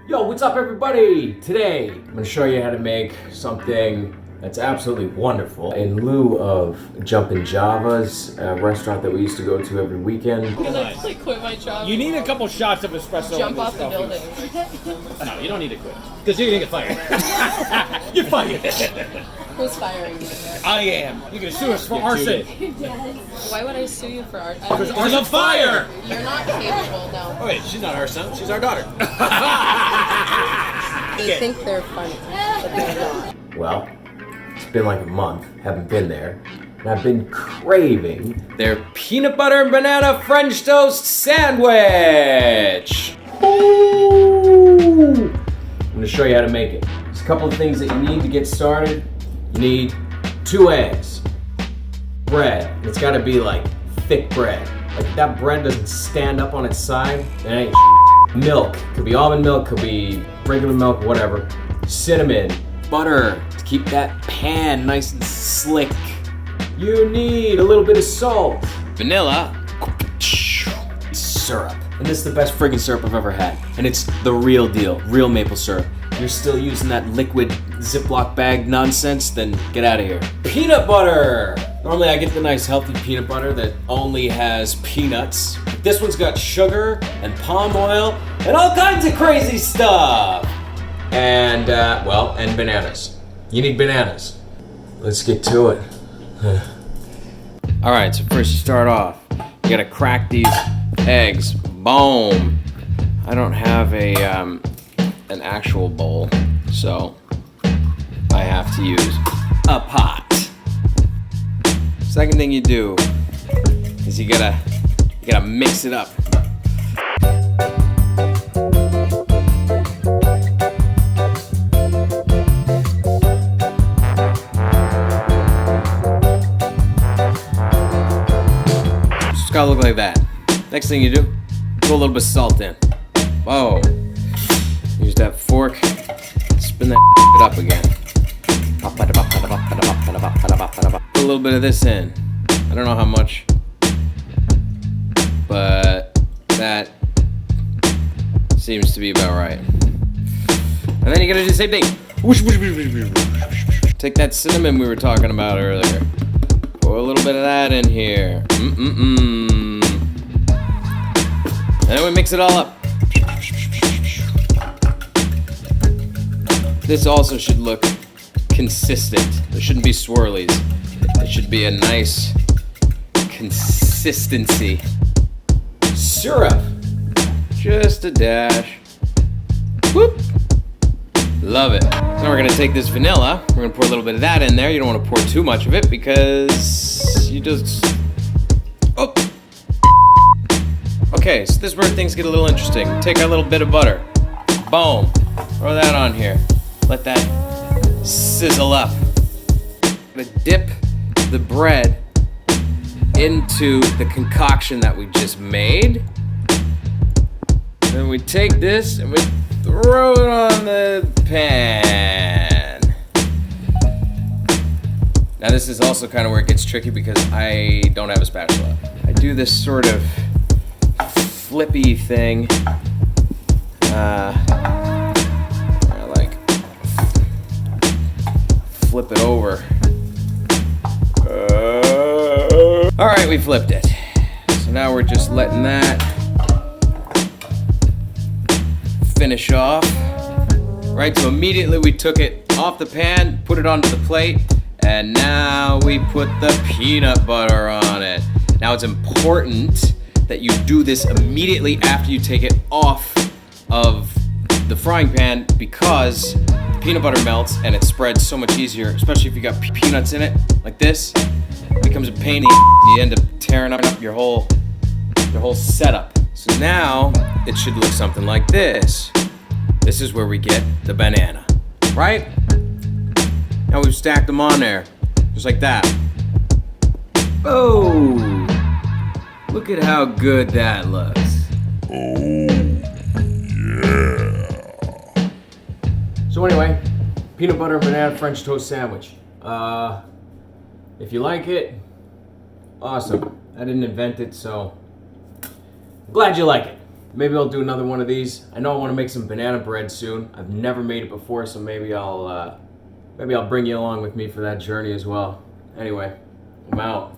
Yo, what's up everybody? Today, I'm gonna show you how to make something that's absolutely wonderful. In lieu of Jumpin' Java's, a restaurant that we used to go to every weekend. Can I like quit my job? You need a couple shots of espresso. Jump off the building. No, you don't need to quit. Because you're gonna get fired. You're fired. Who's firing you? I am. You're gonna sue us for arson. Why would I sue you for art? Because arson fire! You're not capable, no. Oh wait, she's not our son, she's our daughter. They think they're funny, but they're not. Well, it's been like a month, haven't been there, and I've been craving their peanut butter and banana French toast sandwich. Ooh. I'm gonna show you how to make it. There's a couple of things that you need to get started. You need 2 eggs, bread. It's gotta be like thick bread. Like if that bread doesn't stand up on its side, it ain't milk. Could be almond milk, could be regular milk, whatever. Cinnamon, butter to keep that pan nice and slick. You need a little bit of salt. Vanilla, syrup. And this is the best friggin' syrup I've ever had. And it's the real deal, real maple syrup. You're still using that liquid Ziploc bag nonsense, then get out of here. Peanut butter! Normally I get the nice healthy peanut butter that only has peanuts. This one's got sugar and palm oil and all kinds of crazy stuff. And, and bananas. You need bananas. Let's get to it. All right, so first you start off. You gotta crack these eggs. Boom. I don't have an actual bowl, so I have to use a pot. Second thing you do is you gotta mix it up. It's gotta look like that. Next thing you do, put a little bit of salt in. Whoa. Use that fork, spin that up again. Put a little bit of this in. I don't know how much, but that seems to be about right. And then you gotta do the same thing. Take that cinnamon we were talking about earlier. Pour a little bit of that in here. And then we mix it all up. This also should look consistent. There shouldn't be swirlies. It should be a nice consistency. Syrup. Just a dash. Whoop. Love it. So now we're gonna take this vanilla. We're gonna pour a little bit of that in there. You don't wanna pour too much of it because you just... Oh. Okay, so this is where things get a little interesting. Take our little bit of butter. Boom. Throw that on here. Let that sizzle up. Gonna dip the bread into the concoction that we just made. Then we take this and we throw it on the pan. Now this is also kind of where it gets tricky because I don't have a spatula. I do this sort of flippy thing. Flip it over. All right, we flipped it. So now we're just letting that finish off. Right, so immediately we took it off the pan, put it onto the plate, and now we put the peanut butter on it. Now it's important that you do this immediately after you take it off of the frying pan because peanut butter melts and it spreads so much easier, especially if you got peanuts in it, like this. It becomes a pain in the ass. You end up tearing up your whole setup. So now it should look something like this. This is where we get the banana, right? Now we've stacked them on there, just like that. Oh, look at how good that looks. So anyway, peanut butter and banana French toast sandwich. If you like it, awesome. I didn't invent it, so glad you like it. maybe I'll do another one of these. I know I want to make some banana bread soon. I've never made it before, so maybe I'll bring you along with me for that journey as well. Anyway, I'm out.